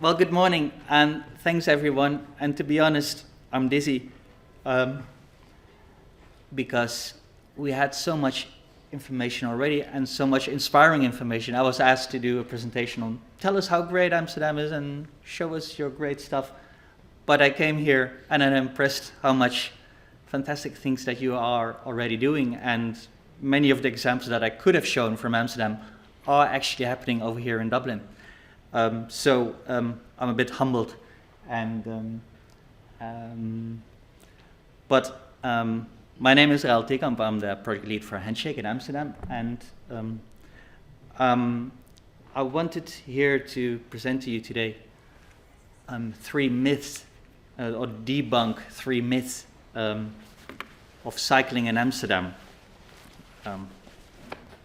Well, good morning, and thanks everyone. And to be honest, I'm dizzy because we had so much information already and so much inspiring information. I was asked to do a presentation on tell us how great Amsterdam is and show us your great stuff. But I came here and I'm impressed how much fantastic things that you are already doing, and many of the examples that I could have shown from Amsterdam are actually happening over here in Dublin. So I'm a bit humbled, and my name is Raoul Teekamp. I'm the project lead for Handshake in Amsterdam, and I wanted here to present to you today three myths, or debunk three myths of cycling in Amsterdam.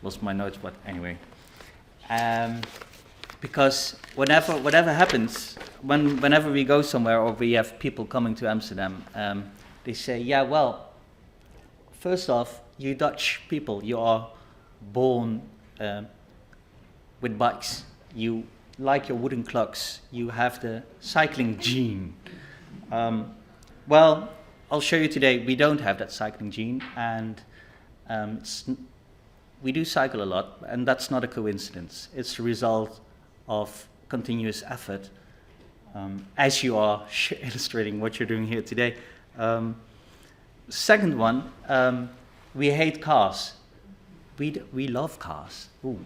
Lost my notes, but anyway. Because whatever happens, whenever we go somewhere or we have people coming to Amsterdam, they say, yeah, well, first off, you Dutch people, you are born with bikes. You like your wooden clocks. You have the cycling gene. Well, I'll show you today we don't have that cycling gene, and we do cycle a lot, and that's not a coincidence. It's the result of continuous effort, as you are illustrating what you're doing here today. Second one, we hate cars. We love cars. Ooh.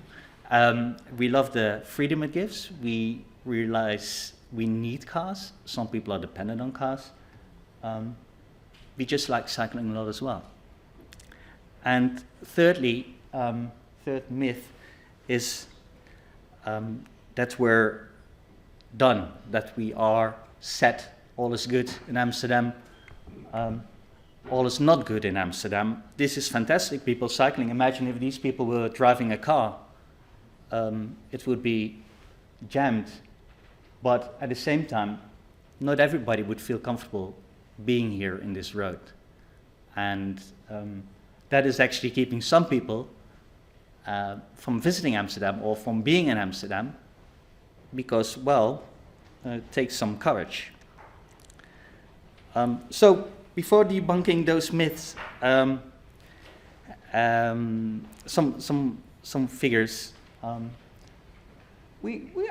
We love the freedom it gives. We realize we need cars. Some people are dependent on cars. We just like cycling a lot as well. And thirdly, third myth is that we're done, that we are set, all is good in Amsterdam, all is not good in Amsterdam. This is fantastic, people cycling. Imagine if these people were driving a car, it would be jammed. But at the same time, not everybody would feel comfortable being here in this road. And that is actually keeping some people from visiting Amsterdam or from being in Amsterdam, because, well, it takes some courage. So before debunking those myths, some figures. I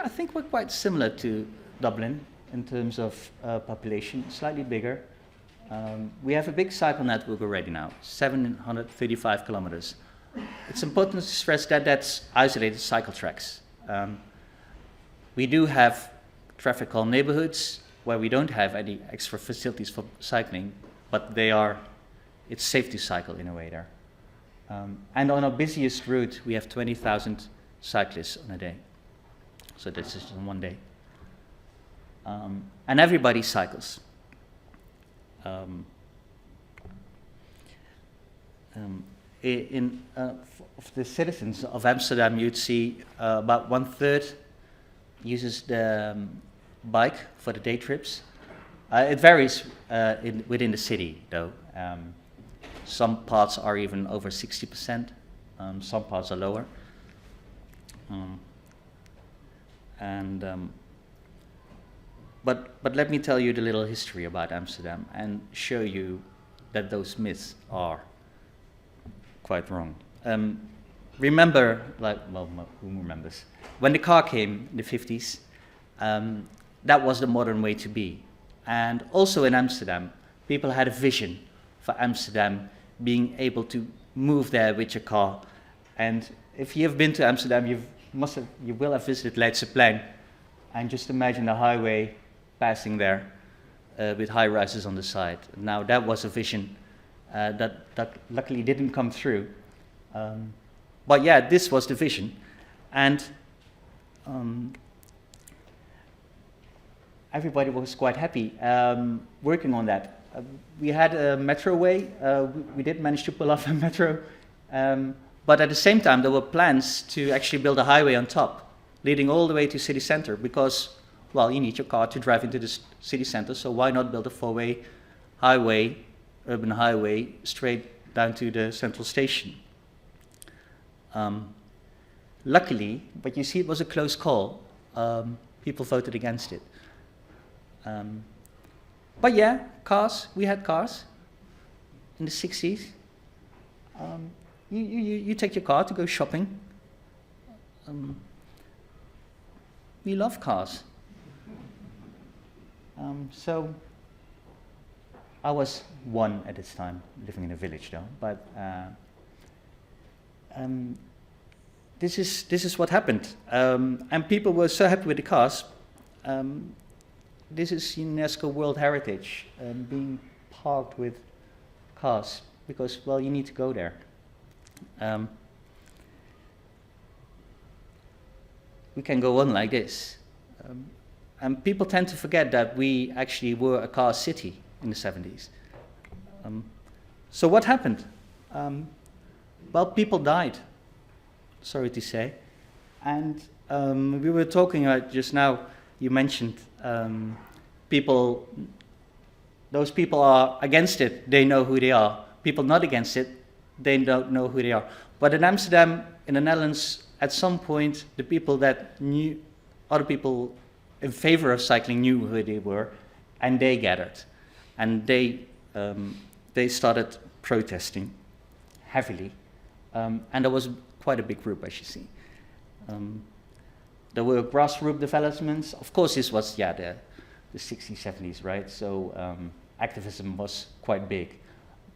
think we're quite similar to Dublin in terms of population, slightly bigger. We have a big cycle network already now, 735 kilometers. It's important to stress that that's isolated cycle tracks. We do have traffic calm neighborhoods where we don't have any extra facilities for cycling, but it's safe to cycle in a way there. And on our busiest route, we have 20,000 cyclists on a day. So this is in one day. And everybody cycles. Of the citizens of Amsterdam, you'd see about 1/3 uses the bike for the day trips. It varies within the city, though. Some parts are even over 60%. Some parts are lower. But let me tell you the little history about Amsterdam and show you that those myths are quite wrong. Remember, who remembers? When the car came in the 50s, that was the modern way to be. And also in Amsterdam, people had a vision for Amsterdam being able to move there with your car. And if you have been to Amsterdam, you will have visited Leidseplein, and just imagine the highway passing there with high rises on the side. Now that was a vision that luckily didn't come through. But yeah, this was the vision. And everybody was quite happy working on that. We had a metroway. We did manage to pull off a metro. But at the same time, there were plans to actually build a highway on top, leading all the way to city center, because, well, you need your car to drive into the city center, so why not build a four-way highway, urban highway, straight down to the central station? Luckily, but you see it was a close call, People voted against it. But yeah, cars. We had cars in the 60s. You take your car to go shopping. We love cars. So I was one at this time, living in a village though. But this is what happened, and people were so happy with the cars. This is UNESCO World Heritage, being parked with cars because, well, you need to go there. We can go on like this. And people tend to forget that we actually were a car city in the 70s. So what happened? Well, people died, sorry to say. And we were talking just now, you mentioned people, those people are against it, they know who they are. People not against it, they don't know who they are. But in Amsterdam, in the Netherlands, at some point, the people that knew, other people in favor of cycling knew who they were, and they gathered. And they started protesting heavily. And there was quite a big group, as you see. There were grassroots developments. Of course, this was, the 60s, 70s, right? So activism was quite big,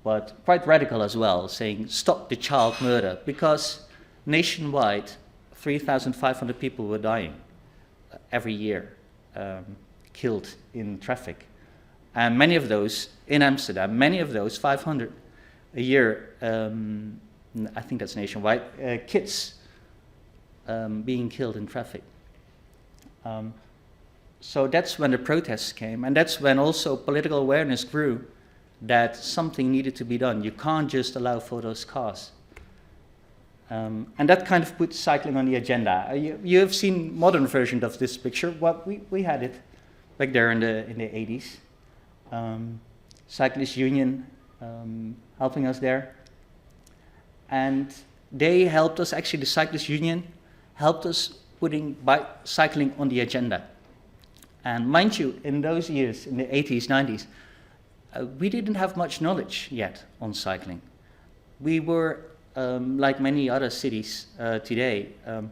but quite radical as well, saying stop the child murder, because nationwide, 3,500 people were dying every year, killed in traffic. And many of those in Amsterdam, 500 a year, I think that's nationwide, kids being killed in traffic. So that's when the protests came, and that's when also political awareness grew that something needed to be done. You can't just allow for those cars. And that kind of put cycling on the agenda. You have seen modern version of this picture. Well, we had it back there in the 80s. Cyclist Union helping us there. And they helped us, actually the Cyclist Union helped us putting cycling on the agenda. And mind you, in those years, in the 80s, 90s, we didn't have much knowledge yet on cycling. We were, like many other cities today, a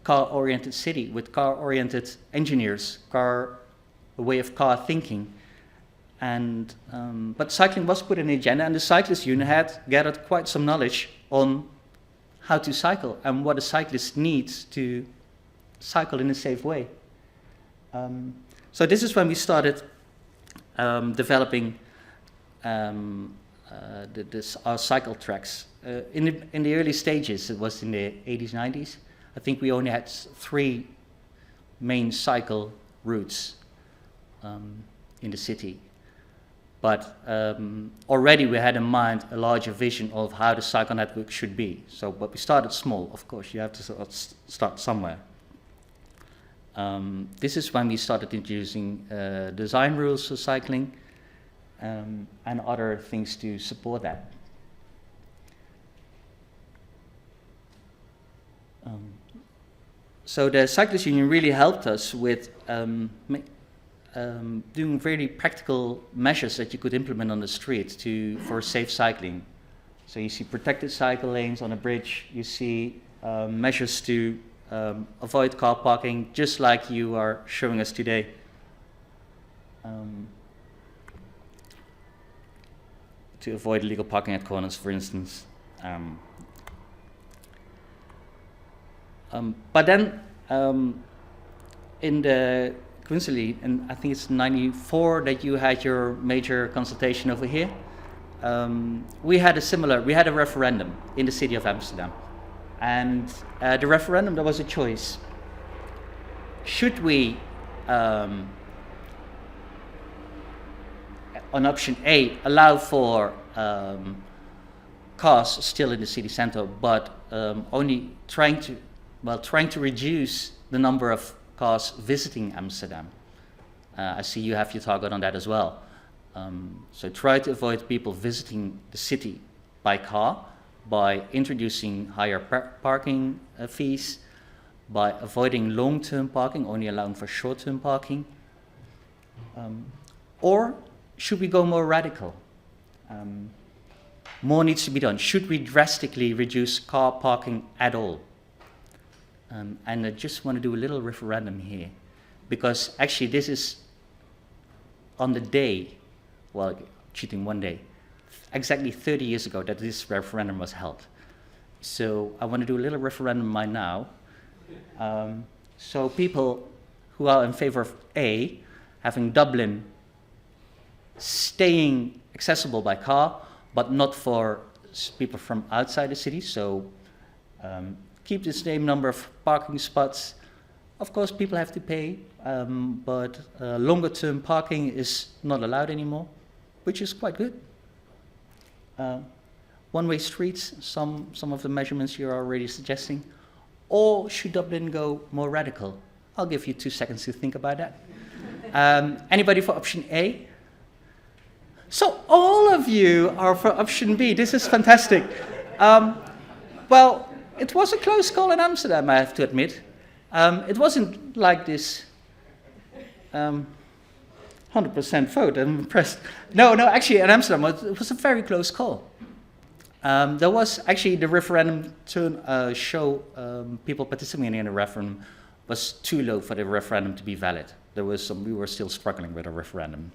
car-oriented city with car-oriented engineers, a way of car thinking. And but cycling was put on the agenda, and the Cyclist Union had gathered quite some knowledge on how to cycle and what a cyclist needs to cycle in a safe way. So this is when we started developing our cycle tracks. In the early stages, it was in the 80s, 90s, I think we only had 3 main cycle routes in the city. But already we had in mind a larger vision of how the cycle network should be. So, but we started small, of course, you have to start somewhere. This is when we started introducing design rules for cycling and other things to support that. So the Cyclist Union really helped us with doing very practical measures that you could implement on the street for safe cycling. So you see protected cycle lanes on a bridge, you see measures to avoid car parking, just like you are showing us today. To avoid illegal parking at corners, for instance. But then, coincidentally, and I think it's 94 that you had your major consultation over here. We had a referendum in the city of Amsterdam. And the referendum, there was a choice. Should we, on option A, allow for cars still in the city center, but only trying to reduce the number of cars visiting Amsterdam. I see you have your target on that as well. So try to avoid people visiting the city by car by introducing higher parking fees, by avoiding long-term parking, only allowing for short-term parking? Or should we go more radical? More needs to be done. Should we drastically reduce car parking at all? And I just want to do a little referendum here, because actually this is on the day, well, cheating one day, exactly 30 years ago that this referendum was held. So I want to do a little referendum right now. So people who are in favor of A, having Dublin staying accessible by car, but not for people from outside the city, so keep the same number of parking spots. Of course, people have to pay, but longer term parking is not allowed anymore, which is quite good. One-way streets, some of the measurements you're already suggesting. Or should Dublin go more radical? I'll give you 2 seconds to think about that. Anybody for option A? So all of you are for option B. This is fantastic. Well, it was a close call in Amsterdam, I have to admit. It wasn't like this 100% vote. I'm impressed. No, actually in Amsterdam it was a very close call. There was actually the referendum to show people participating in the referendum was too low for the referendum to be valid. We were still struggling with a referendum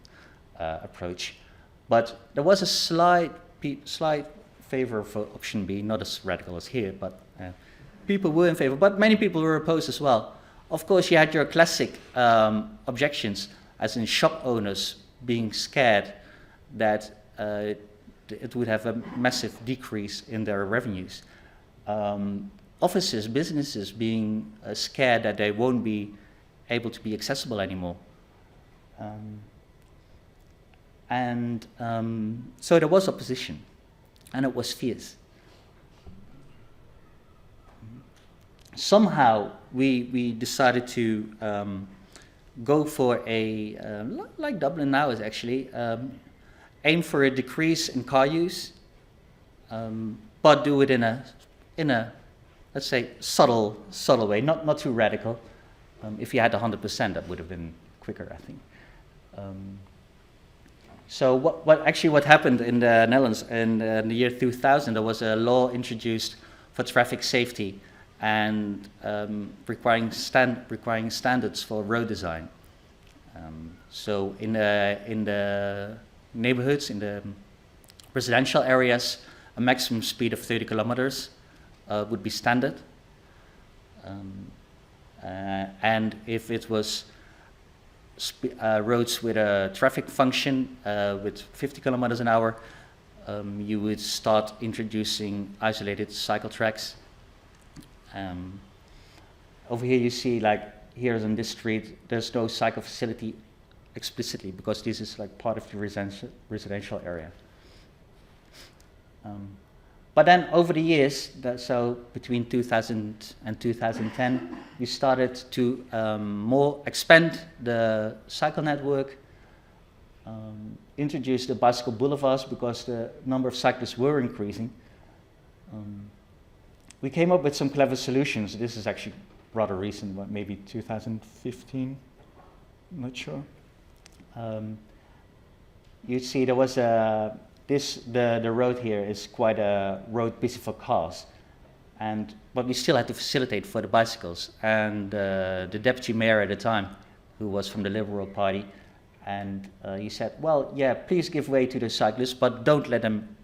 approach. But there was a slight favor for option B, not as radical as here, but people were in favor, but many people were opposed as well. Of course, you had your classic objections, as in shop owners being scared that it would have a massive decrease in their revenues. Offices, businesses being scared that they won't be able to be accessible anymore. So there was opposition, and it was fierce. Somehow we decided to go for like Dublin now is actually, aim for a decrease in car use, but do it in a let's say subtle way, not too radical. If you had 100%, that would have been quicker, I think. So what happened in the Netherlands in the year 2000, there was a law introduced for traffic safety and requiring standards for road design. So in the neighborhoods, in the residential areas, a maximum speed of 30 kilometers would be standard. And if it was roads with a traffic function with 50 kilometers an hour, you would start introducing isolated cycle tracks. Over here you see, like, here in this street, there's no cycle facility explicitly because this is like part of the residential area. But then over the years, so between 2000 and 2010, we started to more expand the cycle network, introduce the bicycle boulevards because the number of cyclists were increasing. We came up with some clever solutions. This is actually rather recent, but maybe 2015, I'm not sure. You'd see there was the road here is quite a road busy for cars, but we still had to facilitate for the bicycles. And the deputy mayor at the time, who was from the Liberal Party, and he said, well, yeah, please give way to the cyclists, but don't let them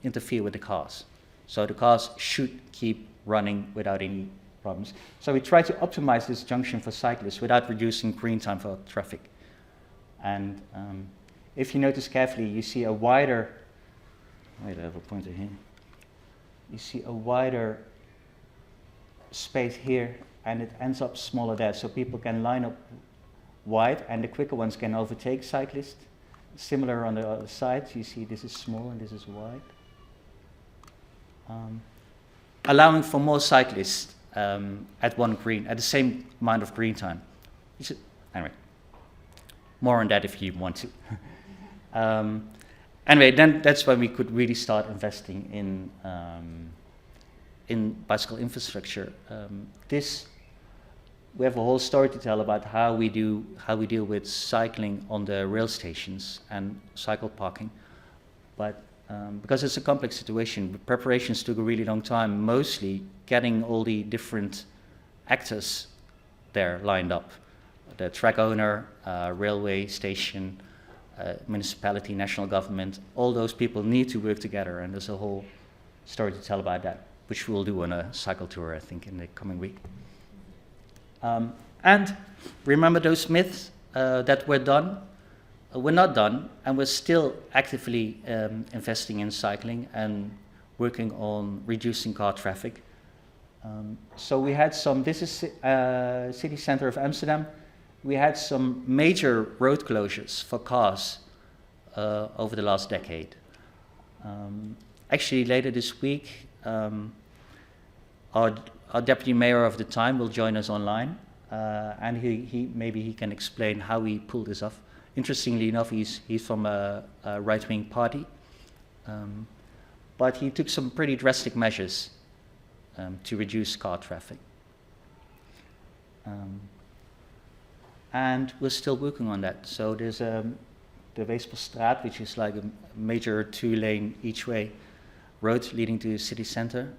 interfere with the cars. So the cars should keep running without any problems. So we tried to optimize this junction for cyclists without reducing green time for traffic. And if you notice carefully, you see a wider, wait, I have a pointer here. You see a wider space here, and it ends up smaller there, so people can line up wide, and the quicker ones can overtake cyclists. Similar on the other side, you see this is small and this is wide. Allowing for more cyclists at the same amount of green time. Anyway, more on that if you want to. Anyway, then that's when we could really start investing in bicycle infrastructure. This we have a whole story to tell about how we deal with cycling on the rail stations and cycle parking. But because it's a complex situation, preparations took a really long time, mostly getting all the different actors there lined up. The track owner, railway station, municipality, national government, all those people need to work together, and there's a whole story to tell about that, which we'll do on a cycle tour, I think, in the coming week. And remember those myths that were done? We're not done, and we're still actively investing in cycling and working on reducing car traffic. So we had this is city center of Amsterdam. We had some major road closures for cars over the last decade. Actually, later this week, our deputy mayor of the time will join us online, and maybe he can explain how we pulled this off. Interestingly enough, he's from a right-wing party, but he took some pretty drastic measures to reduce car traffic. And we're still working on that. So there's the Weesperstraat, which is like a major 2-lane each-way road leading to the city center.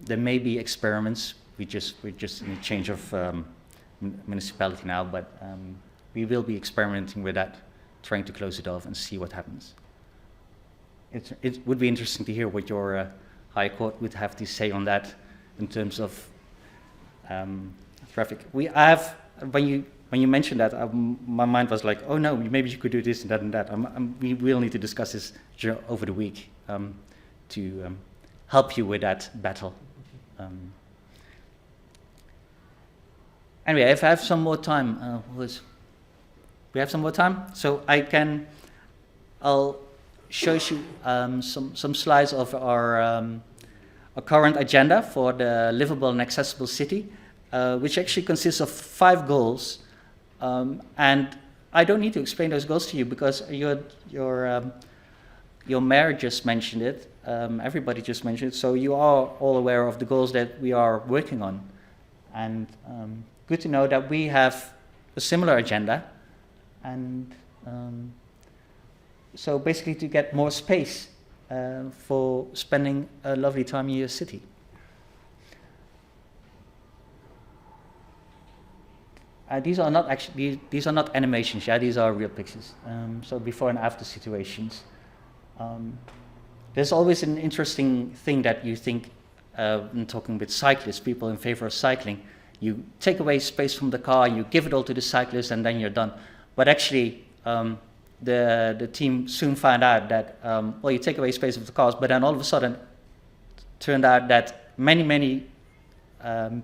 There may be experiments. We're just in a change of municipality now, but we will be experimenting with that, trying to close it off and see what happens. It would be interesting to hear what your High Court would have to say on that in terms of traffic. When you mentioned that, my mind was like, oh no, maybe you could do this and that and that. We will need to discuss this over the week to help you with that battle. Anyway, if I have some more time, we have some more time, so I'll show you some slides of our current agenda for the livable and accessible city, which actually consists of 5 goals, and I don't need to explain those goals to you because your mayor just mentioned it. Everybody just mentioned it, so you are all aware of the goals that we are working on, and good to know that we have a similar agenda, and so basically to get more space for spending a lovely time in your city. These are not animations. Yeah, these are real pictures. So before and after situations. There's always an interesting thing that you think when talking with cyclists, people in favor of cycling. You take away space from the car, you give it all to the cyclist, and then you're done. But actually, the team soon found out that you take away space of the cars, but then all of a sudden, turned out that many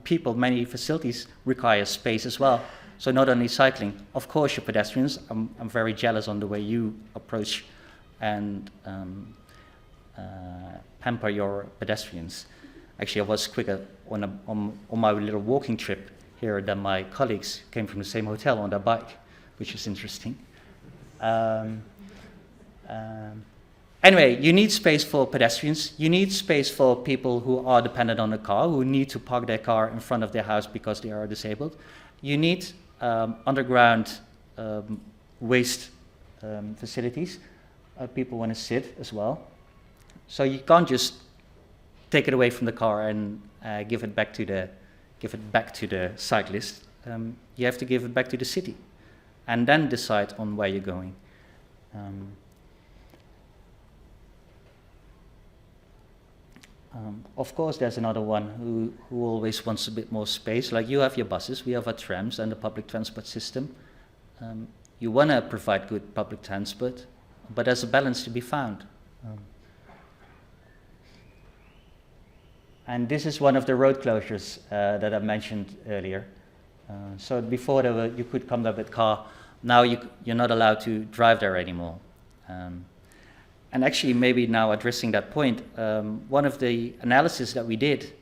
people, many facilities require space as well. So not only cycling, of course, your pedestrians. I'm very jealous on the way you approach and pamper your pedestrians. Actually, I was quicker on my little walking trip here than my colleagues who came from the same hotel on their bike, which is interesting. Anyway, you need space for pedestrians. You need space for people who are dependent on a car, who need to park their car in front of their house because they are disabled. You need underground waste facilities. People want to sit as well. So you can't just take it away from the car and give it back to the cyclist. You have to give it back to the city, and then decide on where you're going. Of course, there's another one who always wants a bit more space. Like you have your buses, we have our trams and the public transport system. You want to provide good public transport, but there's a balance to be found. And this is one of the road closures that I mentioned earlier. So before you could come there with car. Now you're not allowed to drive there anymore. And actually, maybe now addressing that point, one of the analysis that we did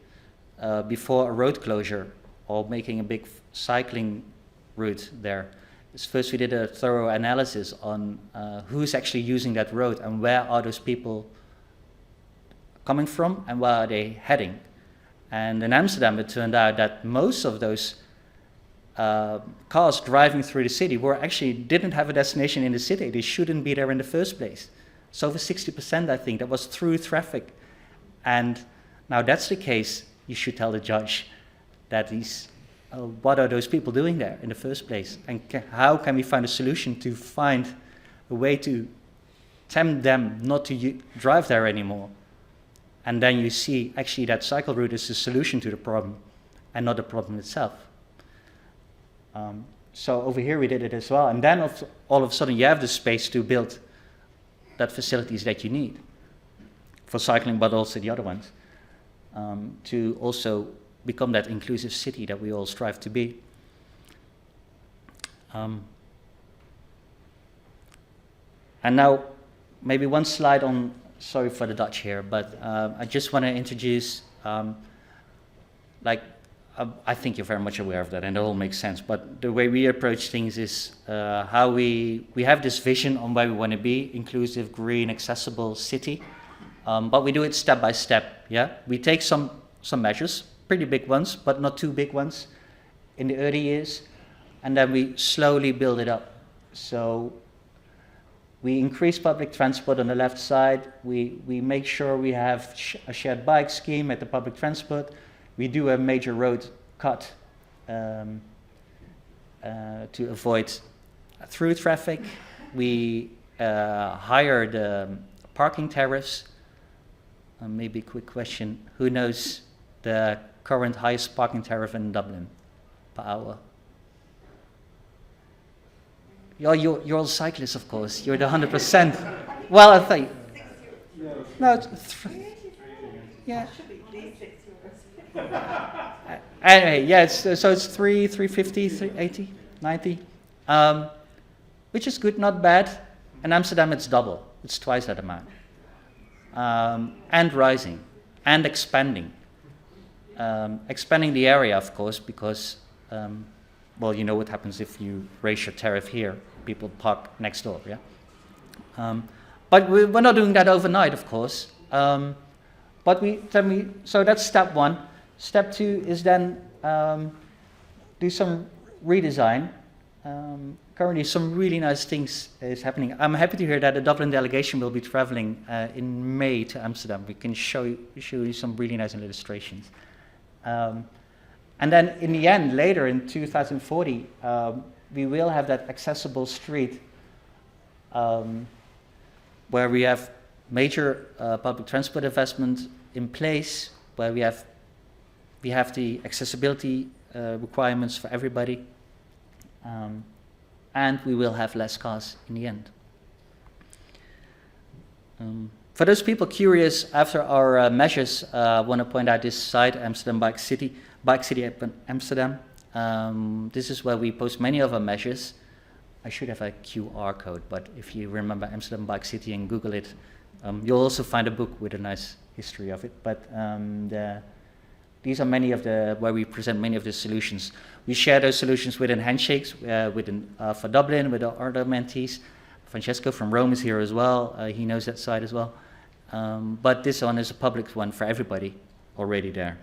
before a road closure or making a big cycling route there is first we did a thorough analysis on who's actually using that road and where are those people coming from and where are they heading. And in Amsterdam, it turned out that most of those cars driving through the city didn't have a destination in the city. They shouldn't be there in the first place. So over 60%, I think, that was through traffic. And now that's the case, you should tell the judge that what are those people doing there in the first place? And how can we find a solution to find a way to tempt them not to drive there anymore? And then you see actually that cycle route is the solution to the problem and not the problem itself. So over here we did it as well. And then all of a sudden you have the space to build that facilities that you need for cycling, but also the other ones, to also become that inclusive city that we all strive to be. And now maybe one slide on, sorry for the Dutch here, but I just want to introduce, I think you're very much aware of that and it all makes sense, but the way we approach things is how we have this vision on where we want to be, inclusive, green, accessible city, but we do it step by step, yeah? We take some measures, pretty big ones, but not too big ones in the early years, and then we slowly build it up. So we increase public transport on the left side, we make sure we have a shared bike scheme at the public transport. We do a major road cut to avoid through traffic. We hire the parking tariffs. Maybe a quick question, who knows the current highest parking tariff in Dublin per hour? You're all cyclists, of course. You're the 100%. Well, I think. No, it's yeah. Anyway, yeah, it's 350, 380, 90, which is good, not bad. In Amsterdam, it's double. It's twice that amount. And rising, and expanding. Expanding the area, of course, because, well, you know what happens if you raise your tariff here. People park next door, yeah? But we're not doing that overnight, of course. But so that's step one. Step two is then do some redesign. Currently, some really nice things is happening. I'm happy to hear that the Dublin delegation will be traveling in May to Amsterdam. We can show you some really nice illustrations. And then in the end, later in 2040, we will have that accessible street where we have major public transport investment in place, where we have the accessibility requirements for everybody, and we will have less cars in the end. For those people curious, after our measures, I want to point out this site, Amsterdam Bike City Amsterdam. This is where we post many of our measures. I should have a QR code, but if you remember Amsterdam Bike City and Google it, you'll also find a book with a nice history of it. But these are many of where we present many of the solutions. We share those solutions within handshakes, for Dublin, with our other mentees. Francesco from Rome is here as well. He knows that side as well. But this one is a public one for everybody already there.